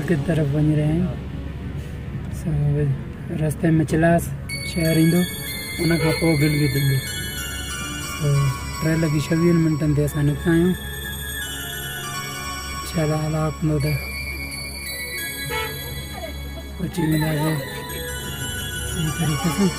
गिलगित तरफ वञी रहिया आहियूं। रस्ते में चिलास शहर ईंदो, उन खां पोइ गिलगित ईंदो। 3:26 मिंटनि ते असां निकिता आहियूं। इंशाअल्लाह अलाह कंदो त पहुची वेंदासीं सही तरीक़े सां।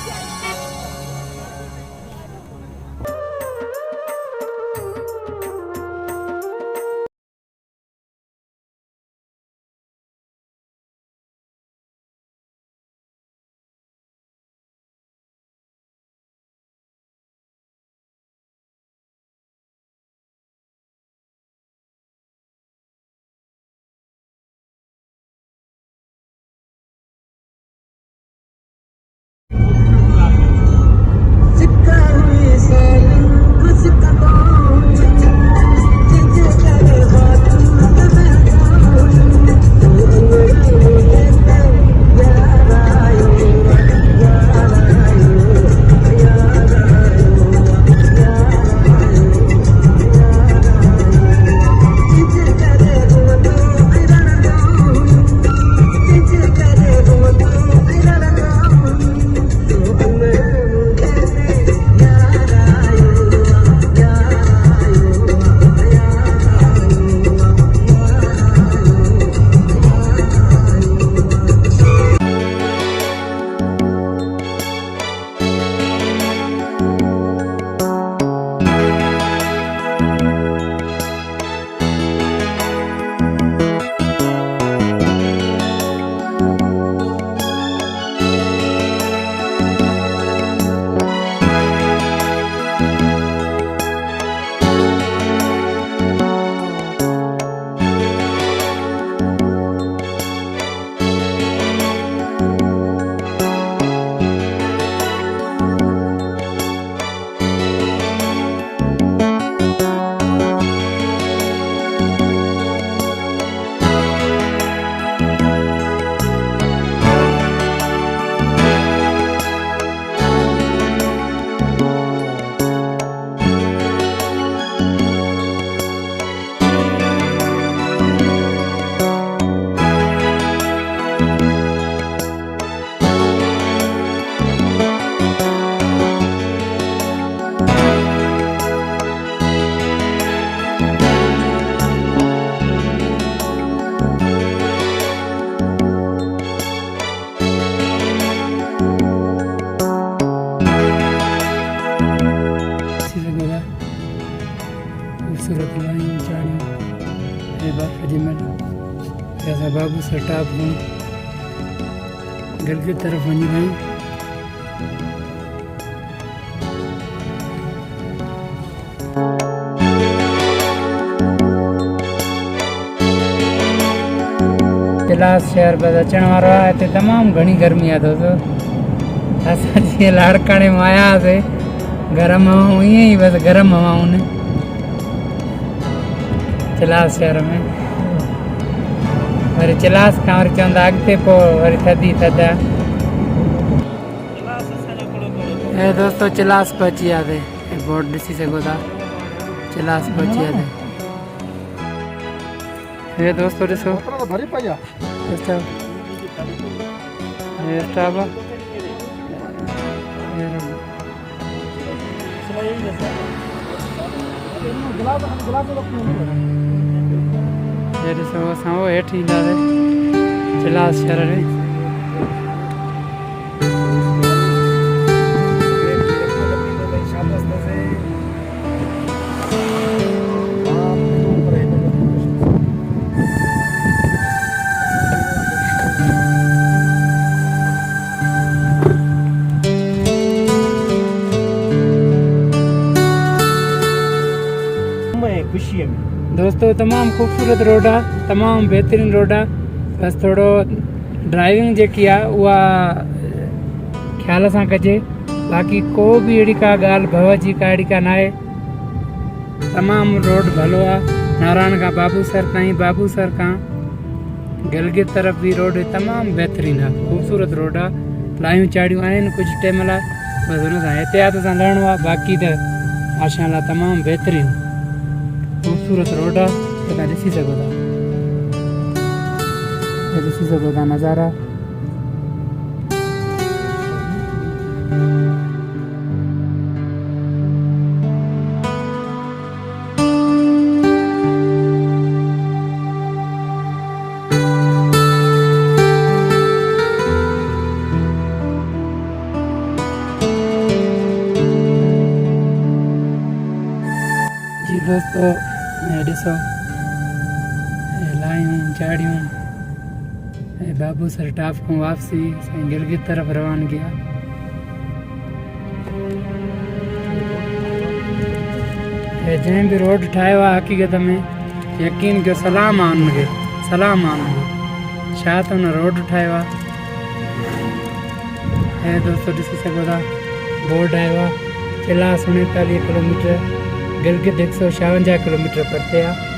खूबसूरत लाइन चाड़ियों अजमल जैसा बाबू सर टाप हूँ गिलगित तरफ वही भाई। चिलास शहर बस अचण वारो आहे। हिते तमामु घणी गर्मी आहे दोस्तों। असां जीअं लाड़काणे में आया हुआसीं गरम हवाऊं ईअं ई बसि गरम हवाऊं न चिलास शहर में। वरी चिलास खां वरी चवंदा अॻिते पोइ वरी थधी थधि आहे। हे दोस्तों चिलास पहुची वियासीं। बोर्ड ॾिसी सघो था चिलास पहुची वियासीं। हे दोस्तों ॾिसो ये स्टाफ ये ॾिसो असां वो हेठि ईंदासीं चिलास शहर में। दोस्तों तमाम खूबसूरत रोड है, तमाम बेहतरीन रोड है। बस थोड़ो ड्राइविंग जी है उहा ख्याल से कजे। बाकी को भी अड़ी का गाल भव जी का अड़ी का ना है। तमाम रोड भलो है। नारायण का बाबूसर ताईं, बाबूसर का गिलगित तरफ भी रोड तमाम बेहतरीन है, खूबसूरत रोड है। लाइयूं चाड़ियों आहिनि कुछ टाइम लाइ, बस हुन सां एहतियात सां लहणो आहे। बाक़ी तो माशाअल्लाह तमाम बेहतरीन खूबसूरत रोड है, तव्हां ॾिसी सघो था। ये ॾिसी सघो था नज़ारा। जी दोस्तों, ये ॾिसो लायूं चाड़ियूं ऐं बाबू सर टाप खां वापसी असां गिलगित तरफ़ रवानगी आहे। ऐं जंहिं बि रोड ठाहियो आहे हक़ीक़त में यकीन कयो सलाम आहे हुनखे, सलाम आहे हुनखे, छा त हुन रोड ठाहियो आहे। ऐं दोस्तों ॾिसी सघो था बोर्ड आयो आहे चिलास 39 किलोमीटर, गिलगित 156 किलोमीटर परते आहे।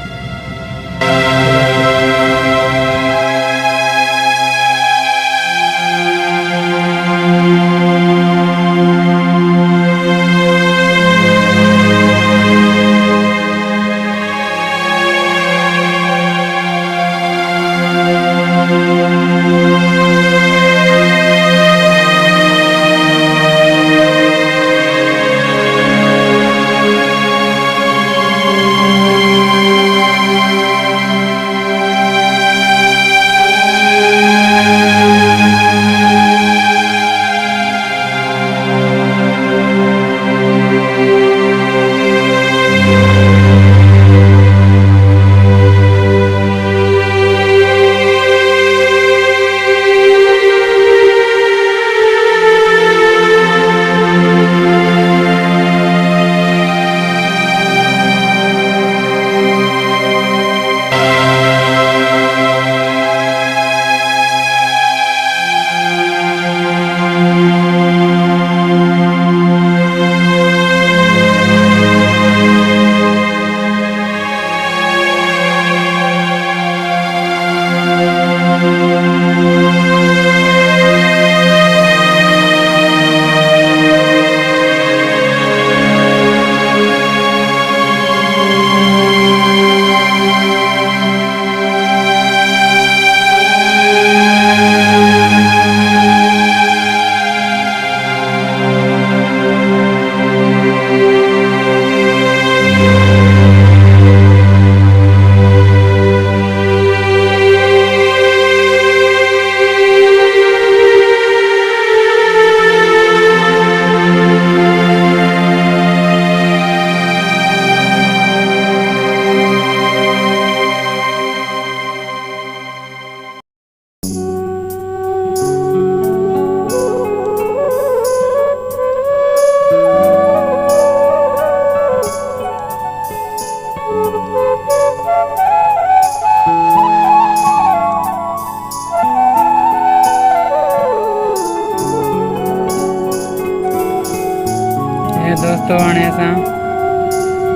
दोस्तों हाणे असां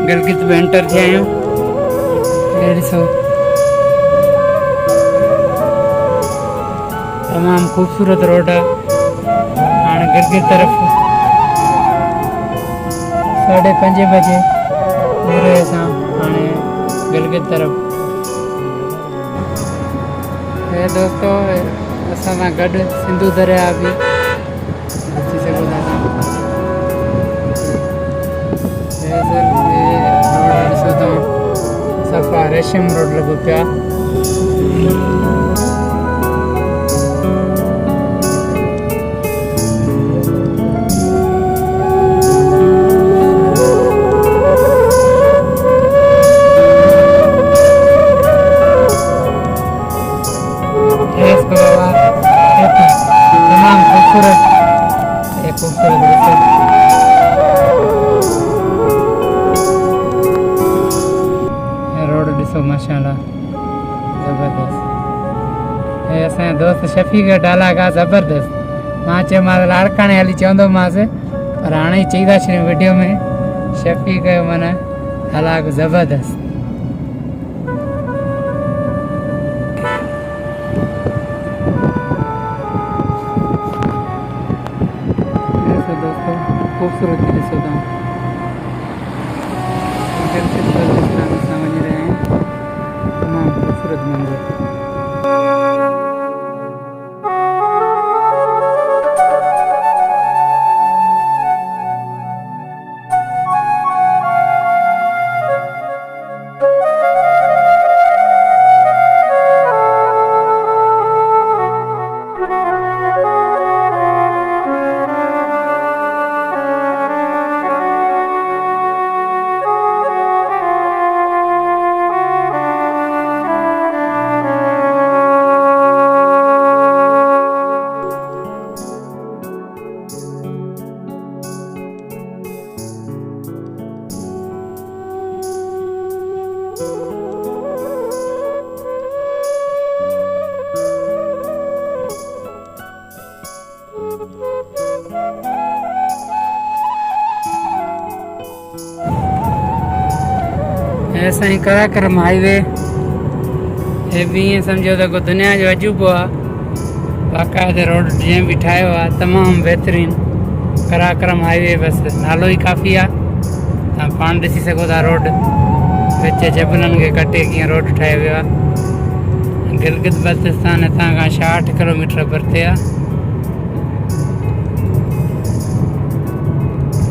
गिलगित में एंटर थिया आहियूं। हे ॾिसो तमामु ख़ूबसूरत रोड आहे। हाणे गिलगित तरफ़ 5:30 बजे पूरे असां हाणे गिलगित तरफ़। हे दोस्तों असां सां गॾु सिंधु दरिया बि अची सघो था। रोड ॾिसो तव्हां सफ़ा रेशम रोड लॻो पिया। तमाम खूबसूरत रोड ॾिसो माशाल्लाह ज़बरदस्त। हे असांजा दोस्त शफ़ीक डालाक आहे ज़बरदस्त। मां चयोमांसि लाड़काणे हली चवंदोमांसि पर हाणे ई चई था छॾियूं वीडियो में शफ़ीक जो माना हलाक ज़बरदस्त। खूबसूरत ॾिसो तव्हां वञी रहिया आहियूं। तमामु ख़ूबसूरत मंज़र। ऐसा ही कराक्रम हाईवे हे भी ईअं सम्झो त को दुनिया जो अजूबो आहे। बाक़ाइदे रोड जीअं बि ठाहियो आहे तमामु बहितरीनु कराक्रम हाईवे, बसि नालो ई काफ़ी आहे। तव्हां पाण ॾिसी सघो था रोड विच जबलनि खे कटे कीअं रोड ठाहियो वियो आहे। गिलगित बल्तिस्तान हितां खां 66 किलोमीटर परते आहे।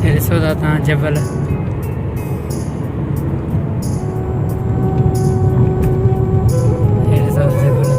हे ॾिसो था तव्हां जबल, हे ॾिसो था जबल तव्हां।